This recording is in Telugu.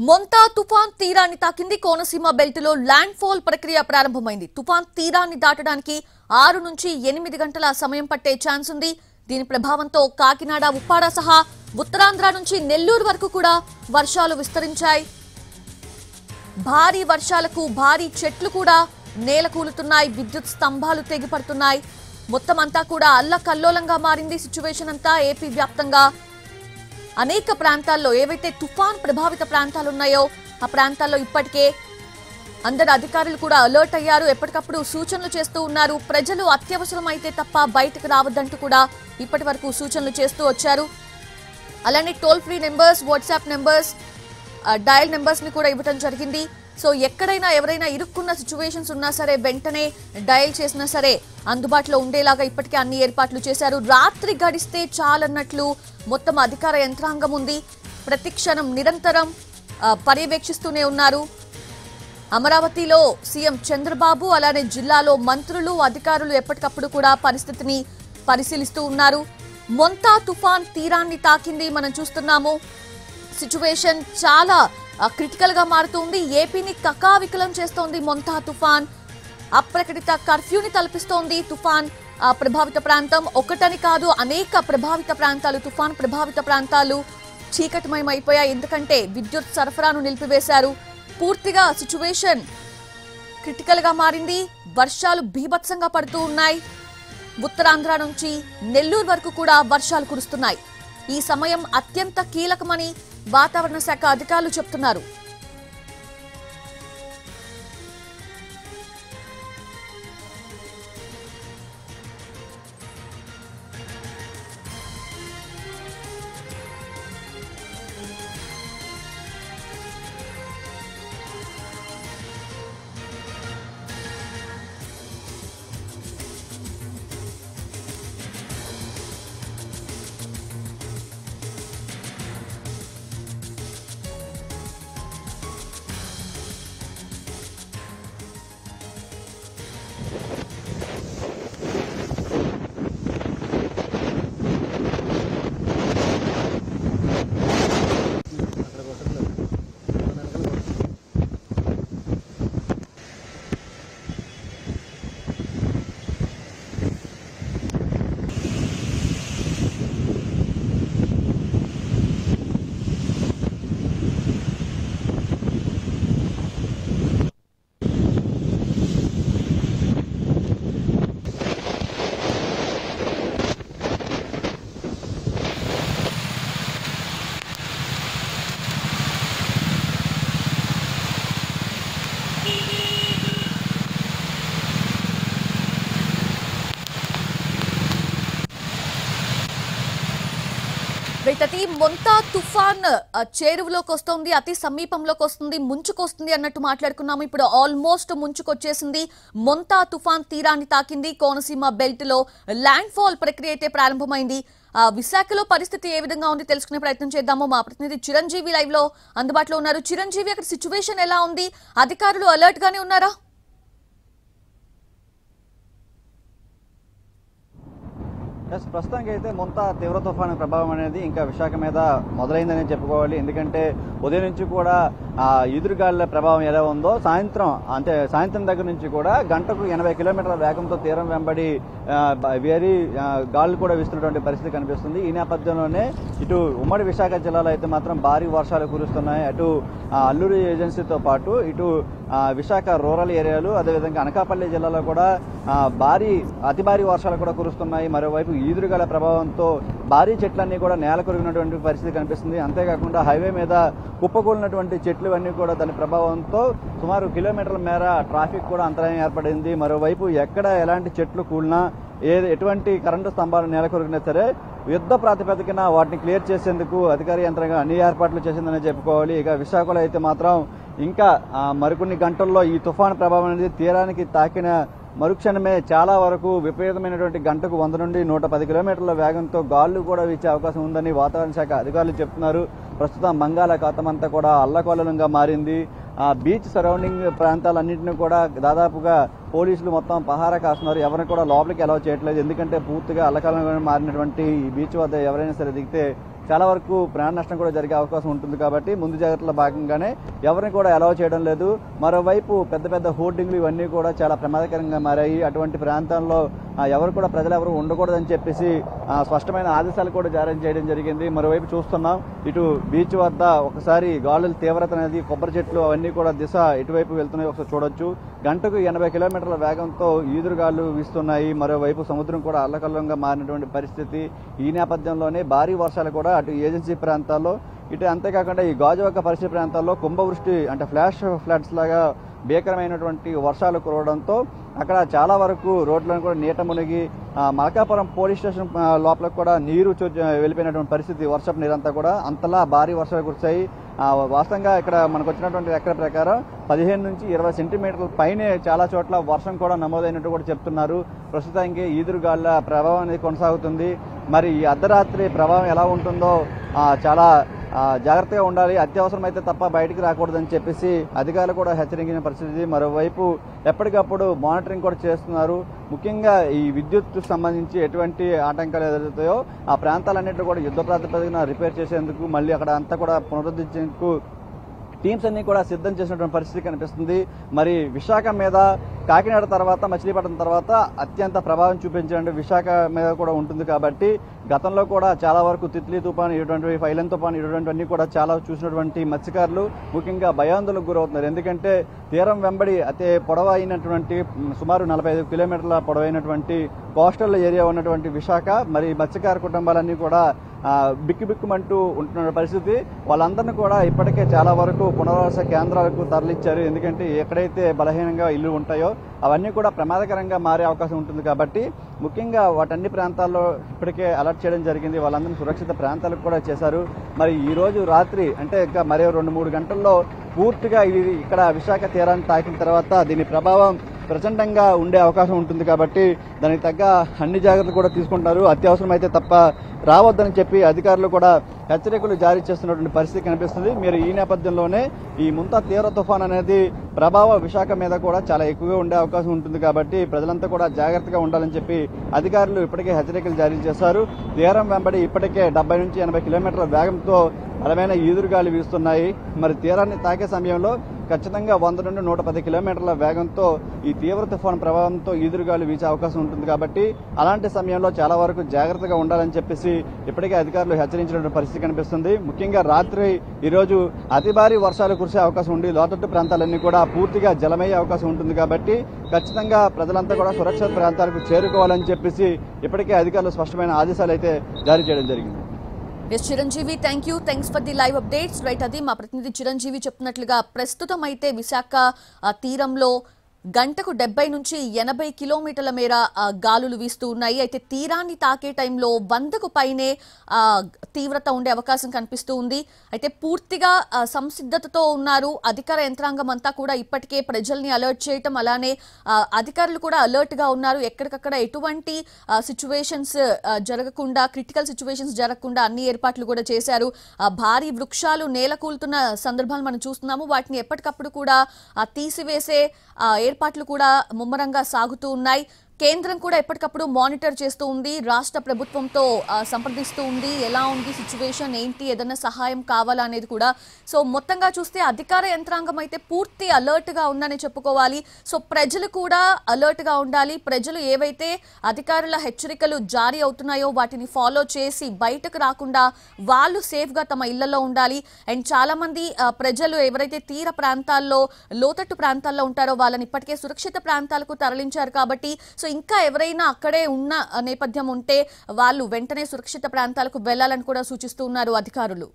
మొంతా తుఫాన్ తీరాన్ని తాకింది. కోనసీమ బెల్ట్ లో ల్యాండ్ ఫాల్ ప్రక్రియ ప్రారంభమైంది. తుఫాన్ తీరాన్ని దాటడానికి 6 నుంచి 8 గంటల సమయం పట్టే ఛాన్స్ ఉంది. దీని ప్రభావంతో కాకినాడ, ఉప్పాడ సహా ఉత్తరాంధ్ర నుంచి నెల్లూరు వరకు కూడా వర్షాలు విస్తరించాయి. భారీ వర్షాలకు భారీ చెట్లు కూడా నేలకూలుతున్నాయి. విద్యుత్ స్తంభాలు తెగిపడుతున్నాయి. మొత్తం అంతా కూడా అల్లకల్లోలంగా మారింది. సిచ్యువేషన్ అంతా ఏపీ వ్యాప్తంగా అనేక ప్రాంతాల్లో ఏవైతే తుఫాన్ ప్రభావిత ప్రాంతాలు ఉన్నాయో ఆ ప్రాంతాల్లో ఇప్పటికే అందరు అధికారులు కూడా అలర్ట్ అయ్యారు. ఎప్పటికప్పుడు సూచనలు చేస్తూ ఉన్నారు. ప్రజలు అత్యవసరం అయితే తప్ప బయటకు రావద్దంటూ కూడా ఇప్పటి వరకు సూచనలు చేస్తూ వచ్చారు. అలానే toll free numbers, WhatsApp numbers, dial numbers ని కూడా ఇవ్వడం జరిగింది. సో ఎక్కడైనా ఎవరైనా ఇరుక్కున్న సిచ్యువేషన్స్ ఉన్నా సరే వెంటనే డయల్ చేసినా సరే అందుబాటులో ఉండేలాగా ఇప్పటికే అన్ని ఏర్పాట్లు చేశారు. రాత్రి గడిస్తే చాలన్నట్లు మొత్తం అధికార యంత్రాంగం ఉంది. ప్రతి క్షణం నిరంతరం పర్యవేక్షిస్తూనే ఉన్నారు. అమరావతిలో సీఎం చంద్రబాబు, అలానే జిల్లాలో మంత్రులు, అధికారులు ఎప్పటికప్పుడు కూడా పరిస్థితిని పరిశీలిస్తూ ఉన్నారు. మొంతా తుఫాన్ తీరాన్ని తాకింది. మనం చూస్తున్నాము సిచ్యువేషన్ చాలా క్రిటికల్ గా మారుతుంది. ఏపీని కకావికలం చేస్తోంది మొంతా తుఫాన్. అప్రకటిత కర్ఫ్యూని తలపిస్తోంది తుఫాన్ ప్రభావిత ప్రాంతం. ఒకటని కాదు, అనేక ప్రభావిత ప్రాంతాలు, తుఫాన్ ప్రభావిత ప్రాంతాలు చీకటిమయమైపోయాయి. ఎందుకంటే విద్యుత్ సరఫరాను నిలిపివేశారు. పూర్తిగా సిచ్యువేషన్ క్రిటికల్ గా మారింది. వర్షాలు బీభత్సంగా పడుతూ ఉన్నాయి. ఉత్తరాంధ్ర నుంచి నెల్లూరు వరకు కూడా వర్షాలు కురుస్తున్నాయి. ఈ సమయం అత్యంత కీలకమని వాతావరణ శాఖ అధికారులు చెప్తున్నారు. అతి మొంతా తుఫాన్ చేరువలోకి వస్తుంది, అతి సమీపంలోకి వస్తుంది, ముంచుకొస్తుంది అన్నట్టు మాట్లాడుకున్నాము. ఇప్పుడు ఆల్మోస్ట్ ముంచుకొచ్చేసింది. మొంతా తుఫాన్ తీరాన్ని తాకింది. కోనసీమ బెల్ట్ లో ల్యాండ్ ఫాల్ ప్రక్రియ అయితే ప్రారంభమైంది. విశాఖలో పరిస్థితి ఏ విధంగా ఉంది తెలుసుకునే ప్రయత్నం చేద్దాము. మా ప్రతినిధి చిరంజీవి లైవ్ లో అందుబాటులో ఉన్నారు. చిరంజీవి, అక్కడ సిచ్యువేషన్ ఎలా ఉంది? అధికారులు అలర్ట్ గానే ఉన్నారా? ప్రస్తుతానికి అయితే మొంతా తీవ్ర తుఫాను ప్రభావం అనేది ఇంకా విశాఖ మీద మొదలైందని చెప్పుకోవాలి. ఎందుకంటే ఉదయం నుంచి కూడా ఎదురుగాలుల ప్రభావం ఎలా ఉందో సాయంత్రం దగ్గర నుంచి కూడా గంటకు 80 కిలోమీటర్ల వేగంతో తీరం వెంబడి గాలులు కూడా వీస్తున్నటువంటి పరిస్థితి కనిపిస్తుంది. ఈ నేపథ్యంలోనే ఇటు ఉమ్మడి విశాఖ జిల్లాలో అయితే మాత్రం భారీ వర్షాలు కురుస్తున్నాయి. అటు అల్లూరి ఏజెన్సీతో పాటు ఇటు విశాఖ రూరల్ ఏరియాలు, అదేవిధంగా అనకాపల్లి జిల్లాలో కూడా అతి భారీ వర్షాలు కూడా కురుస్తున్నాయి. మరోవైపు ఈదురుగాల ప్రభావంతో భారీ చెట్లన్నీ కూడా నేల కొరిగినటువంటి పరిస్థితి కనిపిస్తుంది. అంతేకాకుండా హైవే మీద కుప్పకూలినటువంటి చెట్లు అన్నీ కూడా దాని ప్రభావంతో సుమారు కిలోమీటర్ల మేర ట్రాఫిక్ కూడా అంతరాయం ఏర్పడింది. మరోవైపు ఎక్కడ ఎలాంటి చెట్లు కూలినా, ఎటువంటి కరెంటు స్తంభాలు నేల కొరిగినా సరే యుద్ధ ప్రాతిపదికన వాటిని క్లియర్ చేసేందుకు అధికార యంత్రాంగం అన్ని ఏర్పాట్లు చేసిందని చెప్పుకోవాలి. ఇక విశాఖలో అయితే మాత్రం ఇంకా మరికొన్ని గంటల్లో ఈ తుఫాను ప్రభావం అనేది తీరానికి తాకిన మరుక్షణమే చాలా వరకు విపరీతమైనటువంటి గంటకు 100 నుండి 110 కిలోమీటర్ల వేగంతో గాలులు కూడా వీచే అవకాశం ఉందని వాతావరణ శాఖ అధికారులు చెప్తున్నారు. ప్రస్తుతం బంగాళాఖాతం అంతా కూడా అల్లకల్లోలంగా మారింది. బీచ్ సరౌండింగ్ ప్రాంతాలన్నింటినీ కూడా దాదాపుగా పోలీసులు మొత్తం పహారా కాస్తున్నారు. ఎవరిని కూడా లోపలికి అలౌ చేయట్లేదు. ఎందుకంటే పూర్తిగా అల్లకల్లోలంగా మారినటువంటి ఈ బీచ్ వద్ద ఎవరైనా సరే దిగితే చాలా వరకు ప్రాణ నష్టం కూడా జరిగే అవకాశం ఉంటుంది కాబట్టి ముందు జాగ్రత్తల భాగంగానే ఎవరిని కూడా అలౌ చేయడం లేదు. మరోవైపు పెద్ద పెద్ద హోర్డింగ్లు ఇవన్నీ కూడా చాలా ప్రమాదకరంగా మారాయి. అటువంటి ప్రాంతాల్లో ఎవరు కూడా ప్రజలు ఉండకూడదని చెప్పేసి స్పష్టమైన ఆదేశాలు కూడా జారీ చేయడం జరిగింది. మరోవైపు చూస్తున్నాం ఇటు బీచ్ వద్ద ఒకసారి గాలుల తీవ్రత అనేది, కొబ్బరి చెట్లు అవన్నీ కూడా దిశ ఇటువైపు వెళ్తున్నాయి. ఒకసారి చూడొచ్చు, గంటకు 80 కిలోమీటర్ల వేగంతో ఈదురుగాలు వీస్తున్నాయి. మరోవైపు సముద్రం కూడా అల్లకల్లంగా మారినటువంటి పరిస్థితి. ఈ నేపథ్యంలోనే భారీ వర్షాలు కూడా అటు ఏజెన్సీ ప్రాంతాల్లో, ఇటు అంతేకాకుండా ఈ గాజువాక పరిసర ప్రాంతాల్లో కుంభవృష్టి అంటే ఫ్లాష్ ఫ్లడ్స్ లాగా భీకరమైనటువంటి వర్షాలు కురవడంతో అక్కడ చాలా వరకు రోడ్లను కూడా నీట మునిగి మలకాపురం పోలీస్ స్టేషన్ లోపల కూడా నీరు వెళ్ళిపోయినటువంటి పరిస్థితి. వర్షపు నీరంతా కూడా అంతలా భారీ వర్షాలు కురిశాయి. వాస్తవంగా ఇక్కడ మనకు వచ్చినటువంటి లెక్కల ప్రకారం 15 నుంచి 20 సెంటీమీటర్ల పైనే చాలా చోట్ల వర్షం కూడా నమోదైనట్టు కూడా చెప్తున్నారు. ప్రస్తుతానికి ఈదురుగాళ్ల ప్రభావం అనేది కొనసాగుతుంది. మరి ఈ అర్ధరాత్రి ప్రభావం ఎలా ఉంటుందో చాలా జాగ్రత్తగా ఉండాలి. అత్యవసరమైతే తప్ప బయటికి రాకూడదని చెప్పేసి అధికారులు కూడా హెచ్చరించిన పరిస్థితి. మరోవైపు ఎప్పటికప్పుడు మానిటరింగ్ కూడా చేస్తున్నారు. ముఖ్యంగా ఈ విద్యుత్ సంబంధించి ఎటువంటి ఆటంకాలు ఎదురవుతాయో ఆ ప్రాంతాలన్నింటిలో కూడా యుద్ధ ప్రాతిపదికన రిపేర్ చేసేందుకు, మళ్ళీ అక్కడ అంతా కూడా పునరుద్ధరించేందుకు టీమ్స్ అన్ని కూడా సిద్ధం చేసినటువంటి పరిస్థితి కనిపిస్తుంది. మరి విశాఖ మీద కాకినాడ తర్వాత, మచిలీపట్నం తర్వాత అత్యంత ప్రభావం చూపించే విశాఖ మీద కూడా ఉంటుంది కాబట్టి గతంలో కూడా చాలా వరకు తిత్లీ తుఫాను, ఇటువంటి ఫైలన్ తుఫాను, ఇటువంటివన్నీ కూడా చాలా చూసినటువంటి మత్స్యకారులు ముఖ్యంగా భయాందోళనకు గురవుతున్నారు. ఎందుకంటే తీరం వెంబడి అతి పొడవైనటువంటి సుమారు 45 కిలోమీటర్ల పొడవైనటువంటి కోస్టల్ ఏరియా ఉన్నటువంటి విశాఖ, మరి మత్స్యకార కుటుంబాలన్నీ కూడా బిక్కుబిక్కుమంటూ ఉంటున్న పరిస్థితి. వాళ్ళందరినీ కూడా ఇప్పటికే చాలా వరకు పునరావాస కేంద్రాలకు తరలించారు. ఎందుకంటే ఎక్కడైతే బలహీనంగా ఇల్లు ఉంటాయో అవన్నీ కూడా ప్రమాదకరంగా మారే అవకాశం ఉంటుంది కాబట్టి ముఖ్యంగా వాటన్ని ప్రాంతాల్లో ఇప్పటికే అలర్ట్ చేయడం జరిగింది. వాళ్ళందరినీ సురక్షిత ప్రాంతాలకు కూడా చేశారు. మరి ఈ రోజు రాత్రి అంటే ఇంకా మరో 2-3 గంటల్లో పూర్తిగా ఇది ఇక్కడ విశాఖ తీరాన్ని తాకిన తర్వాత దీని ప్రభావం ప్రచండంగా ఉండే అవకాశం ఉంటుంది కాబట్టి దానికి తగ్గ అన్ని జాగ్రత్తలు కూడా తీసుకుంటారు. అత్యవసరమైతే తప్ప రావద్దని చెప్పి అధికారులు కూడా హెచ్చరికలు జారీ చేస్తున్నటువంటి పరిస్థితి కనిపిస్తుంది. మీరు ఈ నేపథ్యంలోనే ఈ ముంతా తీవ్ర తుఫాన్ అనేది ప్రభావం విశాఖ మీద కూడా చాలా ఎక్కువగా ఉండే అవకాశం ఉంటుంది కాబట్టి ప్రజలంతా కూడా జాగ్రత్తగా ఉండాలని చెప్పి అధికారులు ఇప్పటికే హెచ్చరికలు జారీ చేశారు. తీరం వెంబడి ఇప్పటికే 70 నుంచి 80 కిలోమీటర్ల వేగంతో బలమైన ఈదురుగాలు వీస్తున్నాయి. మరి తీరాన్ని తాకే సమయంలో ఖచ్చితంగా 100 నుండి 110 కిలోమీటర్ల వేగంతో ఈ తీవ్ర తుఫాను ప్రభావంతో ఈదురుగాలు వీచే అవకాశం ఉంటుంది కాబట్టి అలాంటి సమయంలో చాలా వరకు జాగ్రత్తగా ఉండాలని చెప్పేసి ఇప్పటికే అధికారులు హెచ్చరించినటువంటి పరిస్థితి కనిపిస్తుంది. ముఖ్యంగా రాత్రి ఈరోజు అతి భారీ వర్షాలు కురిసే అవకాశం ఉండి లోతట్టు ప్రాంతాలన్నీ కూడా పూర్తిగా జలమయ్యే అవకాశం ఉంటుంది కాబట్టి ఖచ్చితంగా ప్రజలంతా కూడా సురక్షిత ప్రాంతాలకు చేరుకోవాలని చెప్పేసి ఇప్పటికే అధికారులు స్పష్టమైన ఆదేశాలు అయితే జారీ చేయడం జరిగింది. Chiranjeevi, thanks for the live updates. Right, అది మా ప్రతినిధి చిరంజీవి చెప్తున్నట్లుగా ప్రస్తుతం అయితే విశాఖ తీరంలో గంటకు 70 నుంచి 80 కిలోమీటర్ల మేర గాలులు వీస్తూ ఉన్నాయి. అయితే తీరాన్ని తాకే టైంలో 100కు పైనే తీవ్రత ఉండే అవకాశం కనిపిస్తూ ఉంది. అయితే పూర్తిగా సంసిద్ధతతో ఉన్నారు అధికార యంత్రాంగం అంతా కూడా. ఇప్పటికే ప్రజల్ని అలర్ట్ చేయటం, అలానే అధికారులు కూడా అలర్ట్ గా ఉన్నారు. ఎక్కడికక్కడ ఎటువంటి సిచ్యువేషన్స్ జరగకుండా, క్రిటికల్ సిచ్యువేషన్స్ జరగకుండా అన్ని ఏర్పాట్లు కూడా చేశారు. భారీ వృక్షాలు నేలకూలుతున్న సందర్భాలు మనం చూస్తున్నాము. వాటిని ఎప్పటికప్పుడు కూడా తీసివేసే ఏర్పాట్లు కూడా ముమ్మరంగా సాగుతూ ఉన్నాయి. కేంద్రం కూడా ఎప్పటికప్పుడు మానిటర్ చేస్తూ ఉంది, రాష్ట్ర ప్రభుత్వంతో సంప్రదిస్తూ ఉంది. ఎలా ఉంది సిచ్యువేషన్, ఏంటి, ఏదైనా సహాయం కావాలా అనేది కూడా. సో మొత్తంగా చూస్తే అధికార యంత్రాంగం అయితే పూర్తి అలర్ట్ గా ఉందని చెప్పుకోవాలి. సో ప్రజలు కూడా అలర్ట్ గా ఉండాలి. ప్రజలు ఏవైతే అధికారుల హెచ్చరికలు జారీ అవుతున్నాయో వాటిని ఫాలో చేసి బయటకు రాకుండా వాళ్ళు సేఫ్ గా తమ ఇళ్లలో ఉండాలి. అండ్ చాలా మంది ప్రజలు ఎవరైతే తీర ప్రాంతాల్లో, లోతట్టు ప్రాంతాల్లో ఉంటారో వాళ్ళని ఇప్పటికే సురక్షిత ప్రాంతాలకు తరలించారు కాబట్టి సో ఇంకా ఎవరైనా అక్కడే ఉన్న నేపథ్యం ఉంటే వాళ్ళు వెంటనే సురక్షిత ప్రాంతాలకు వెళ్లాలని కూడా సూచిస్తూ ఉన్నారు అధికారులు.